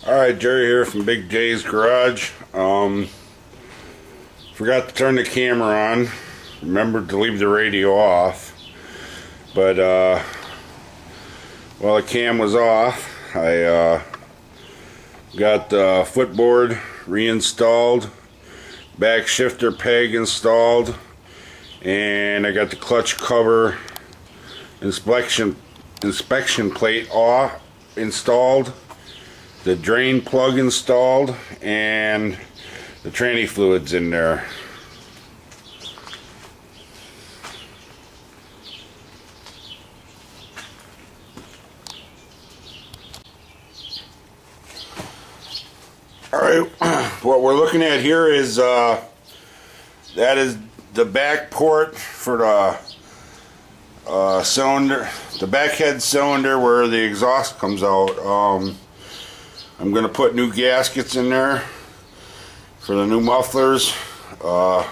Alright, Jerry here from Big J's Garage. Forgot to turn the camera on. Remembered to leave the radio off. But while the cam was off, I got the footboard reinstalled, back shifter peg installed, and I got the clutch cover inspection plate off installed, the drain plug installed, and the tranny fluids in there. Alright, what we're looking at here is that is the back port for the cylinder, the back head cylinder where the exhaust comes out. I'm going to put new gaskets in there for the new mufflers. The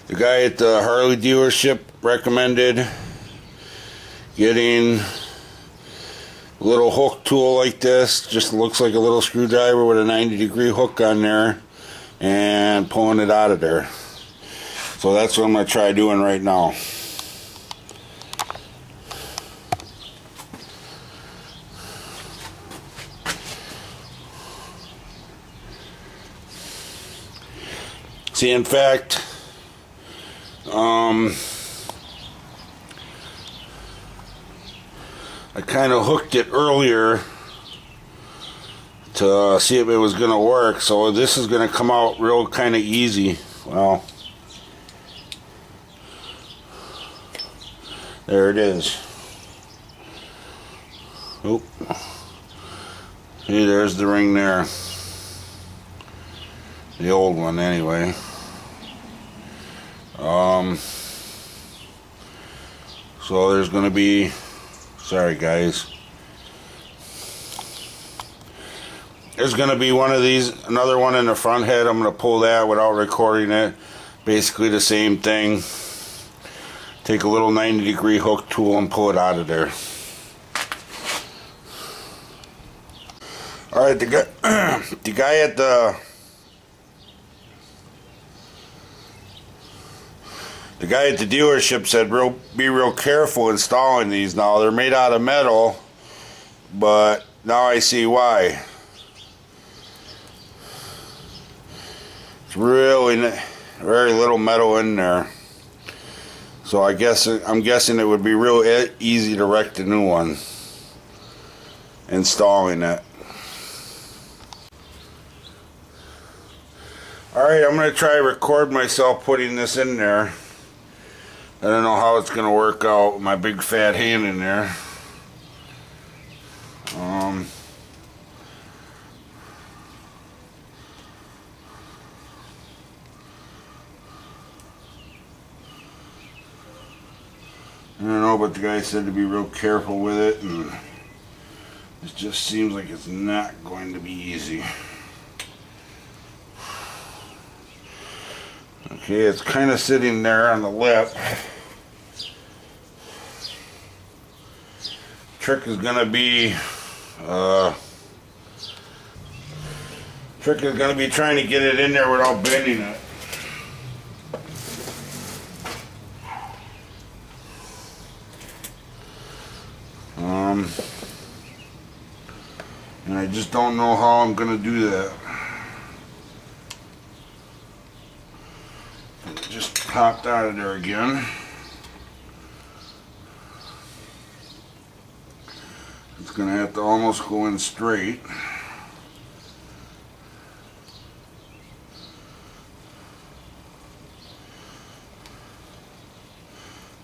guy at the Harley dealership recommended getting a little hook tool like this. Just looks like a little screwdriver with a 90-degree hook on there, and pulling it out of there. So that's what I'm going to try doing right now. See, in fact, I kind of hooked it earlier to see if it was going to work, so this is going to come out real kind of easy. Well, there it is. Oop. See, there's the ring there. The old one, anyway. So there's going to be, sorry guys, there's going to be one of these, another one in the front head. I'm going to pull that without recording it. Basically the same thing. Take a little 90-degree hook tool and pull it out of there. Alright, the guy at the dealership said be real careful installing these. Now, they're made out of metal, but now I see why. It's really very little metal in there. So I'm guessing it would be real easy to wreck the new one installing it. Alright, I'm going to try to record myself putting this in there. I don't know how it's going to work out with my big fat hand in there. I don't know, but the guy said to be real careful with it, and it just seems like it's not going to be easy. Okay, it's kind of sitting there on the lip. Trick is going to be trying to get it in there without bending it. And I just don't know how I'm going to do that. It just popped out of there again. It's going to have to almost go in straight.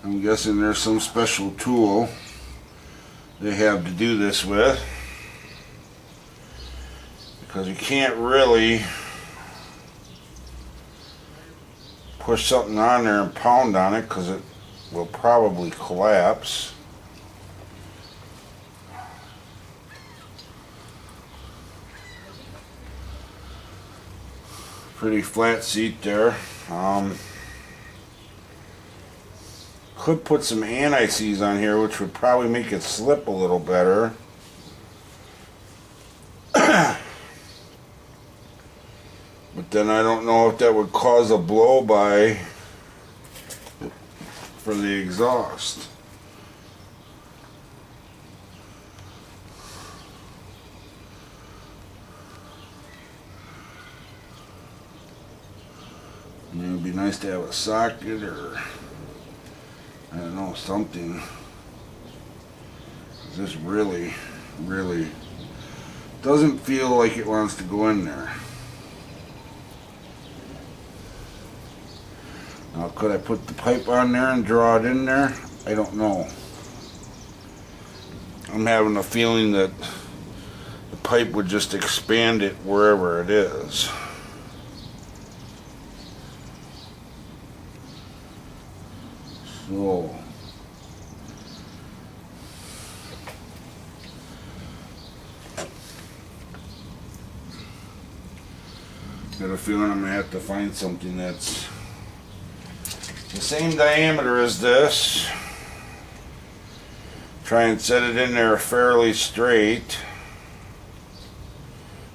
I'm guessing there's some special tool they have to do this with, because you can't really push something on there and pound on it, because it will probably collapse. Pretty flat seat there. Could put some anti-seize on here, which would probably make it slip a little better. then I don't know if that would cause a blow-by for the exhaust. I mean, it would be nice to have a socket or, I don't know, something. This really doesn't feel like it wants to go in there. Now, could I put the pipe on there and draw it in there? I don't know. I'm having a feeling that the pipe would just expand it wherever it is. So, got a feeling I'm gonna have to find something that's the same diameter as this. Try and set it in there fairly straight.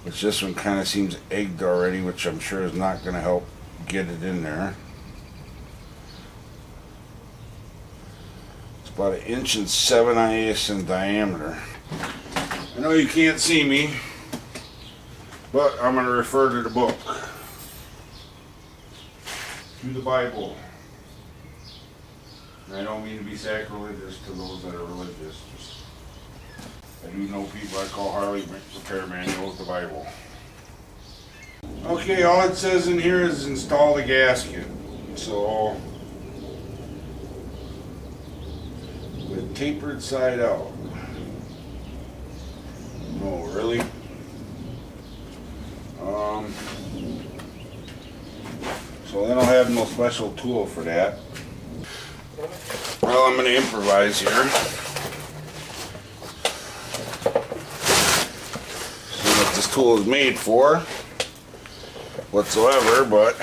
Which this one kind of seems egged already, which I'm sure is not going to help get it in there. It's about 1.7" in diameter. I know you can't see me, but I'm going to refer to the book, to the Bible. And I don't mean to be sacrilegious to those that are religious. I do know people I call Harley repair manuals the Bible. Okay, all it says in here is install the gasket. So, with tapered side out. No, really? So they don't have no special tool for that. Well, I'm going to improvise here. See what this tool is made for whatsoever, but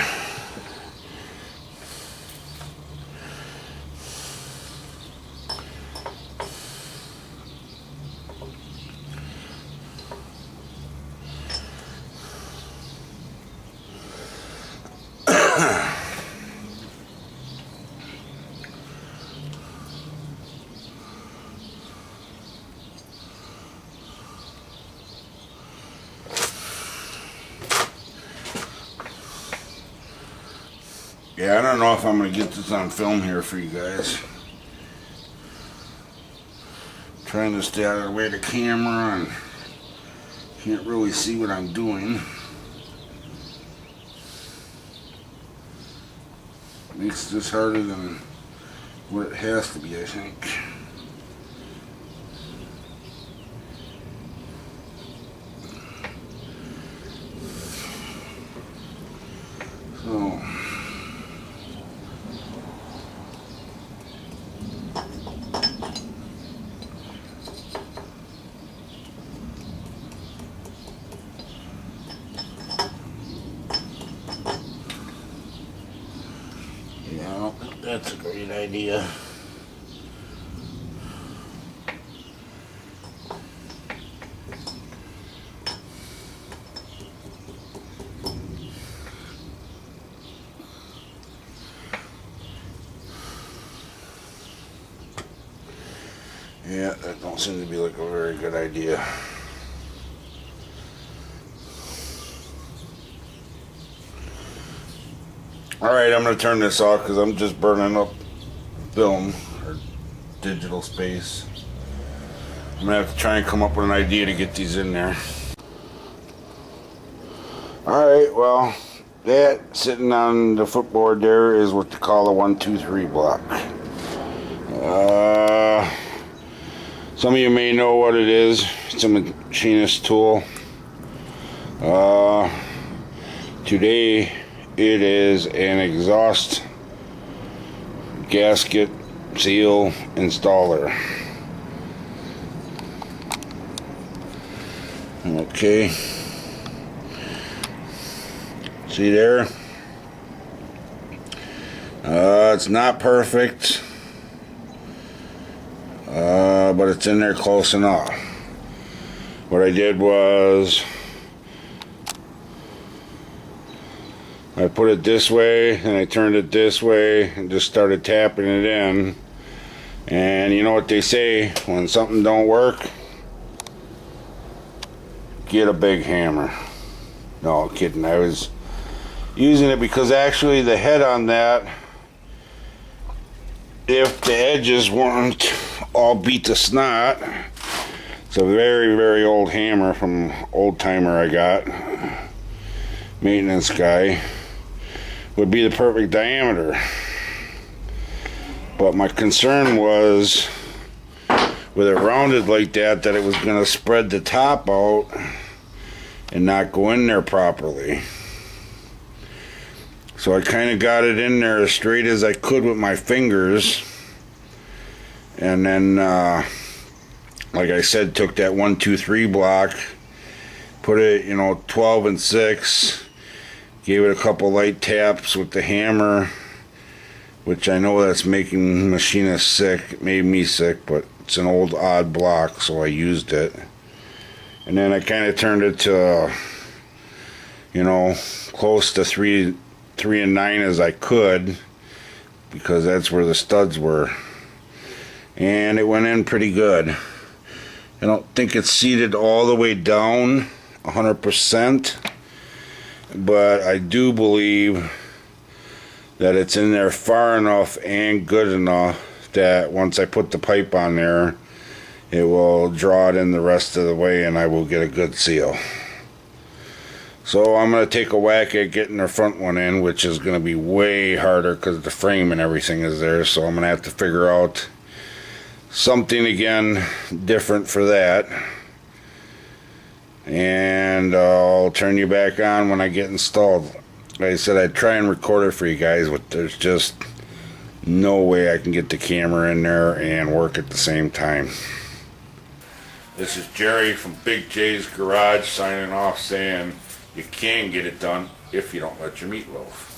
yeah, I don't know if I'm going to get this on film here for you guys. Trying to stay out of the way of the camera and can't really see what I'm doing. Makes this harder than what it has to be, I think. So yeah, I don't think that's a great idea. Yeah, that don't seem to be like a very good idea. Alright, I'm going to turn this off because I'm just burning up film or digital space. I'm going to have to try and come up with an idea to get these in there. Alright, well, that sitting on the footboard there is what they call a 1, 2, 3 block. Some of you may know what it is. It's a machinist tool. Today it is an exhaust gasket seal installer. Okay. See there? It's not perfect. But it's in there close enough. What I did was I put it this way and I turned it this way and just started tapping it in. And you know what they say, when something don't work, get a big hammer. No kidding, I was using it because actually the head on that, if the edges weren't all beat to snot, it's a very, very old hammer from old timer I got, maintenance guy, would be the perfect diameter. But my concern was with it rounded like that it was going to spread the top out and not go in there properly. So I kind of got it in there as straight as I could with my fingers, and then like I said, took that 1, 2, 3 block, put it, 12 and 6, gave it a couple light taps with the hammer, which I know that's making machinists sick. It made me sick, but it's an old odd block, so I used it. And then I kind of turned it to, close to 3 and 9 as I could, because that's where the studs were. And it went in pretty good. I don't think it's seated all the way down 100%, but I do believe that it's in there far enough and good enough that once I put the pipe on there, it will draw it in the rest of the way and I will get a good seal. So I'm going to take a whack at getting the front one in, which is going to be way harder because the frame and everything is there. So I'm going to have to figure out something again different for that. And I'll turn you back on when I get installed. Like I said, I'd try and record it for you guys, but there's just no way I can get the camera in there and work at the same time. This is Jerry from Big J's Garage signing off, saying you can get it done if you don't let your meat loaf.